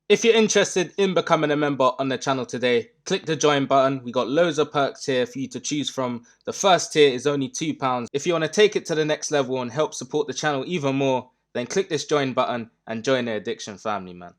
If you're interested in becoming a member on the channel today, click the join button. We got loads of perks here for you to choose from. The first tier is only £2. If you want to take it to the next level and help support the channel even more, then click this join button and join the Addiction family, man.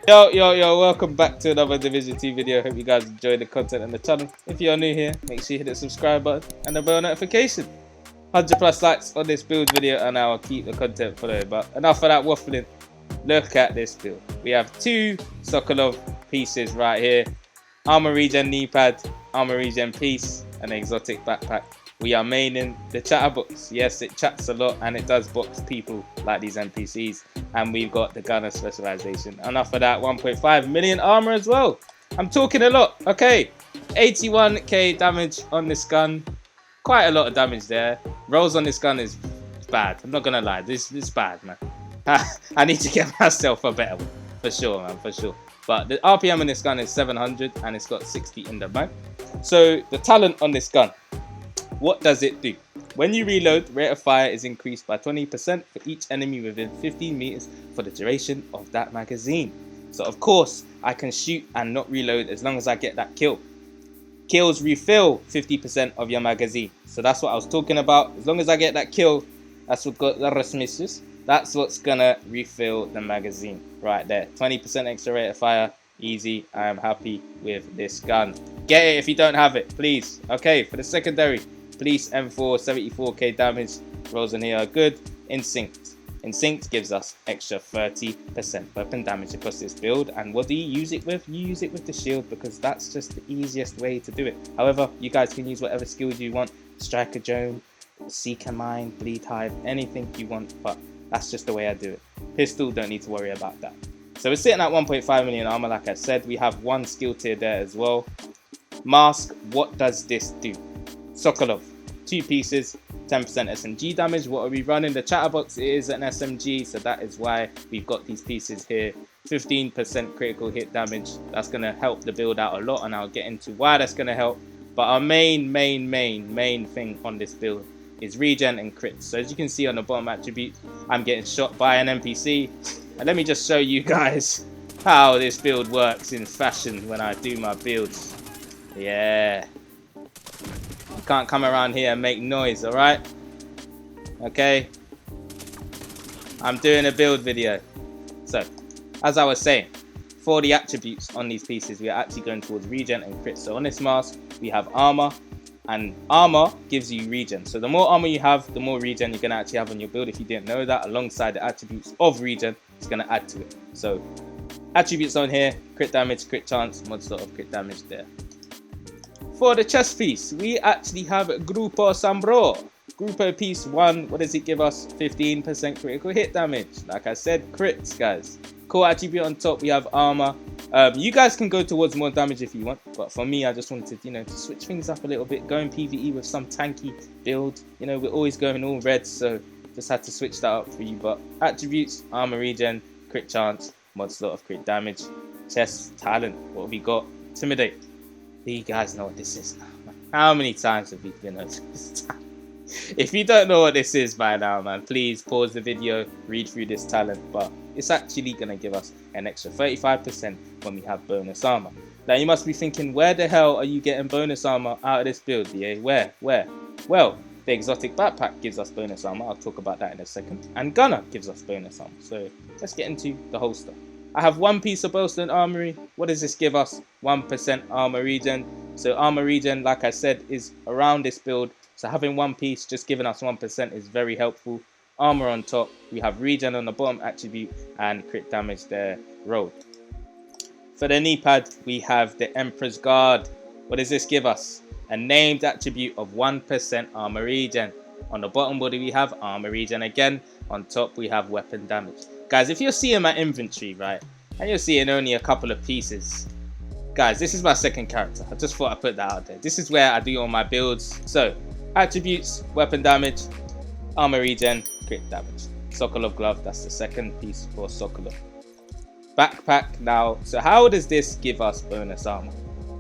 Yo, welcome back to another Division 2 video. Hope you guys enjoy the content on the channel. If you're new here, make sure you hit the subscribe button and the bell notification. 100 plus likes on this build video and I'll keep the content following. But enough of that waffling. Look at this build. We have 2 Sokolov pieces right here. Armor regen knee pad, armor regen piece, and exotic backpack. We are maining the chatterbox. Yes, it chats a lot and it does box people like these NPCs. And we've got the gunner specialization. Enough of that, 1.5 million armor as well. I'm talking a lot. Okay, 81k damage on this gun. Quite a lot of damage there. Rolls on this gun is bad. I'm not gonna lie, this is bad, man. I need to get myself a better one, for sure, man, for sure. But the RPM on this gun is 700 and it's got 60 in the bank. So the talent on this gun, what does it do? When you reload, rate of fire is increased by 20% for each enemy within 15 meters for the duration of that magazine. So of course, I can shoot and not reload as long as I get that kill. Kills refill 50% of your magazine. So that's what I was talking about. As long as I get that kill, that's what got the resmissus. That's what's gonna refill the magazine right there. 20% extra rate of fire, easy. I am happy with this gun. Get it if you don't have it, please. Okay, for the secondary, Police M4, 74k damage. Rolls in here are good. Instinct. Instinct gives us extra 30% weapon damage across this build. And what do you use it with? You use it with the shield because that's just the easiest way to do it. However, you guys can use whatever skills you want. Striker Drone, Seeker Mine, Bleed Hive, anything you want, but that's just the way I do it. Pistol, don't need to worry about that. So we're sitting at 1.5 million armor, like I said. We have 1 skill tier there as well. Mask, what does this do? Sokolov, 2 pieces, 10% SMG damage. What are we running? The chatterbox is an SMG, so that is why we've got these pieces here. 15% critical hit damage. That's going to help the build out a lot, and I'll get into why that's going to help. But our main thing on this build is regen and crits. So as you can see on the bottom attribute, I'm getting shot by an NPC. And let me just show you guys how this build works in fashion when I do my builds. Yeah. You can't come around here and make noise, alright? Okay. I'm doing a build video. So, as I was saying, for the attributes on these pieces, we are actually going towards regen and crit. So on this mask, we have armor. And armor gives you regen. So the more armor you have, the more regen you're going to actually have on your build. If you didn't know that, alongside the attributes of regen, it's going to add to it. So attributes on here, crit damage, crit chance, mod slot of crit damage there. For the chest piece, we actually have Grupo Sambro. Grupo piece 1, what does it give us? 15% critical hit damage. Like I said, crits, guys. Core attribute on top, we have armor. You guys can go towards more damage if you want, but for me, I just wanted, to switch things up a little bit, going PVE with some tanky build. We're always going all red, so just had to switch that up for you. But attributes, armor regen, crit chance, mod slot of crit damage, chest, talent. What have we got? Intimidate. You guys know what this is now, man. How many times have we been over this? If you don't know what this is by now, man, please pause the video, read through this talent, but it's actually going to give us an extra 35% when we have bonus armor. Now you must be thinking, where the hell are you getting bonus armor out of this build, DA? Where? Well, the exotic backpack gives us bonus armor. I'll talk about that in a second. And gunner gives us bonus armor. So let's get into the holster. I have 1 piece of bolstered armory. What does this give us? 1% armor regen. So armor regen, like I said, is around this build. So having 1 piece just giving us 1% is very helpful. Armor on top, we have regen on the bottom attribute and crit damage there rolled. For the knee pad, we have the Emperor's Guard. What does this give us? A named attribute of 1% armor regen. On the bottom body, we have armor regen again. On top, we have weapon damage. Guys, if you're seeing my inventory, right, and you're seeing only a couple of pieces, guys, this is my second character. I just thought I'd put that out there. This is where I do all my builds. So, attributes, weapon damage, armor regen, crit damage. Sokolov glove, that's the second piece for Sokolov. Backpack now. So how does this give us bonus armor?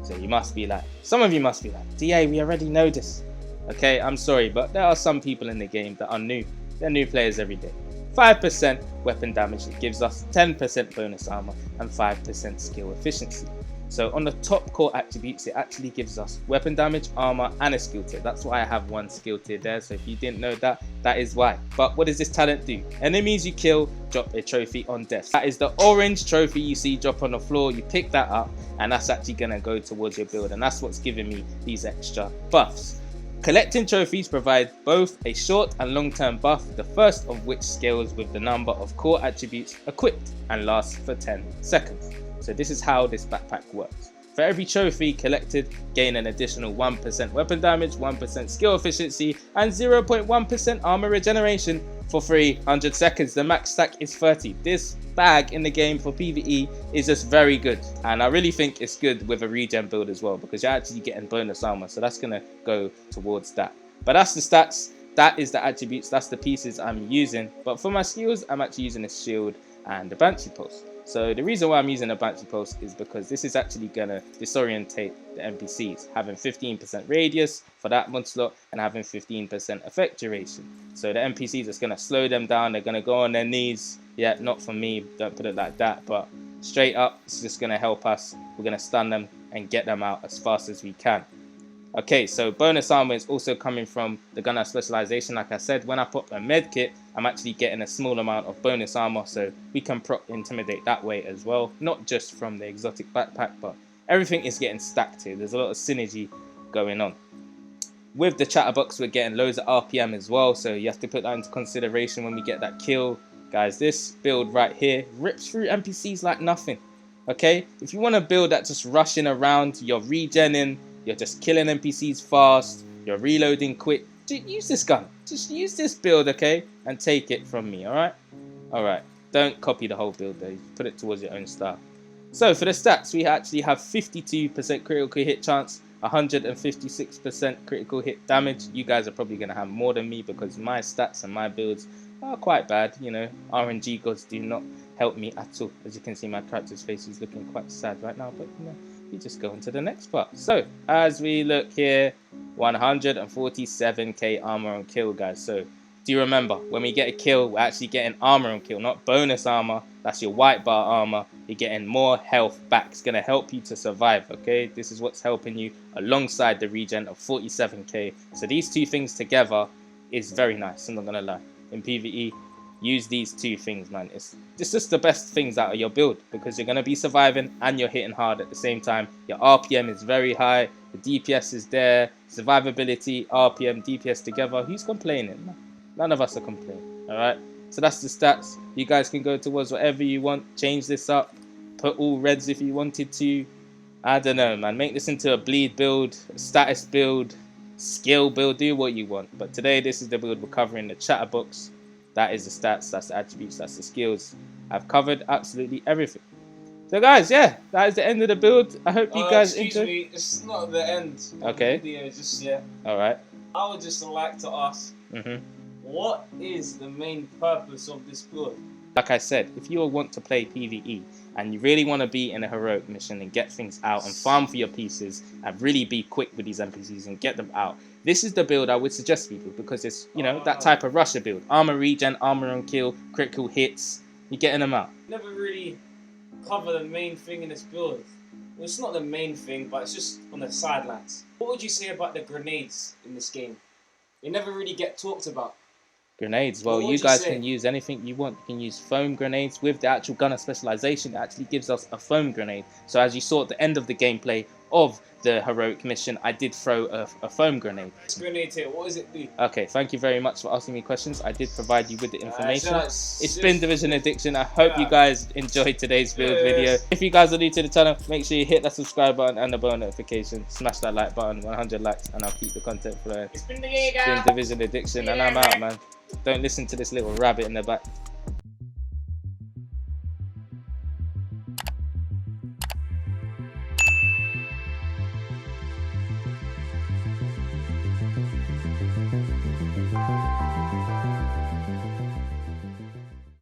So you must be like, some of you must be like, DA, we already know this. Okay, I'm sorry, but there are some people in the game that are new. They're new players every day. 5% weapon damage, it gives us 10% bonus armor and 5% skill efficiency. So on the top core attributes, it actually gives us weapon damage, armor, and a skill tier. That's why I have 1 skill tier there. So if you didn't know that, that is why. But what does this talent do? Enemies you kill drop a trophy on death. That is the orange trophy you see drop on the floor. You pick that up, and that's actually going to go towards your build. And that's what's giving me these extra buffs. Collecting trophies provide both a short and long-term buff, the first of which scales with the number of core attributes equipped and lasts for 10 seconds. So this is how this backpack works. For every trophy collected, gain an additional 1% weapon damage, 1% skill efficiency, and 0.1% armor regeneration for 300 seconds. The max stack is 30. This bag in the game for PvE is just very good, and I really think it's good with a regen build as well, because you're actually getting bonus armor, so that's gonna go towards that. But that's the stats, that is the attributes, that's the pieces I'm using. But for my skills, I'm actually using a shield and a Banshee Pulse. So the reason why I'm using a Banshee Pulse is because this is actually gonna disorientate the NPCs, having 15% radius for that mod slot and having 15% effect duration. So the NPCs, it's gonna slow them down, they're gonna go on their knees. Yeah, not for me, don't put it like that, but straight up, it's just gonna help us. We're gonna stun them and get them out as fast as we can. Okay, so bonus armor is also coming from the gunner specialization. Like I said, when I pop a med kit, I'm actually getting a small amount of bonus armor, so we can intimidate that way as well. Not just from the exotic backpack, but everything is getting stacked here. There's a lot of synergy going on. With the chatterbox, we're getting loads of RPM as well, so you have to put that into consideration when we get that kill. Guys, this build right here rips through NPCs like nothing. Okay, if you want to build that just rushing around, you're regenning, you're just killing NPCs fast, you're reloading quick, just use this gun. Just use this build, okay? And take it from me, alright? Alright, don't copy the whole build though, put it towards your own style. So for the stats, we actually have 52% critical hit chance, 156% critical hit damage. You guys are probably going to have more than me because my stats and my builds are quite bad. You know, RNG gods do not help me at all. As you can see, my character's face is looking quite sad right now, but you know, we just go on to the next part. So as we look here, 147k armor on kill, guys. So do you remember, when we get a kill, we're actually getting armor on kill, not bonus armor. That's your white bar armor. You're getting more health back. It's going to help you to survive, okay? This is what's helping you alongside the regen of 47k. So these two things together is very nice, I'm not going to lie. In PvE, use these two things, man. It's just the best things out of your build, because you're going to be surviving and you're hitting hard at the same time. Your RPM is very high. The DPS is there. Survivability, RPM, DPS together. Who's complaining, man? None of us are complaining, all right? So that's the stats. You guys can go towards whatever you want. Change this up. Put all reds if you wanted to. I don't know, man. Make this into a bleed build, a status build, skill build. Do what you want. But today, this is the build we're covering. The chatterbox. That is the stats. That's the attributes. That's the skills. I've covered absolutely everything. So guys, yeah, that is the end of the build. I hope you guys enjoyed. Excuse me, it's not the end of the video just yet. All right. I would just like to ask, what is the main purpose of this build? Like I said, if you want to play PvE and you really want to be in a heroic mission and get things out and farm for your pieces and really be quick with these NPCs and get them out, this is the build I would suggest people, because it's, you know, that type of rusher build. Armor regen, armor on kill, critical hits, you're getting them out. Never really cover the main thing in this build. Well, it's not the main thing, but it's just on the sidelines. What would you say about the grenades in this game? They never really get talked about. Grenades, well, you guys can use anything you want. You can use foam grenades. With the actual gunner specialization, it actually gives us a foam grenade. So as you saw at the end of the gameplay of the heroic mission, I did throw a foam grenade. This grenade here, what does it do? Okay, thank you very much for asking me questions. I did provide you with the information. It's been Division Addiction. I hope you guys enjoyed today's build video. If you guys are new to the channel, make sure you hit that subscribe button and the bell notification. Smash that like button, 100 likes, and I'll keep the content flowing. It's been Division Addiction, and I'm out, man. Don't listen to this little rabbit in the back.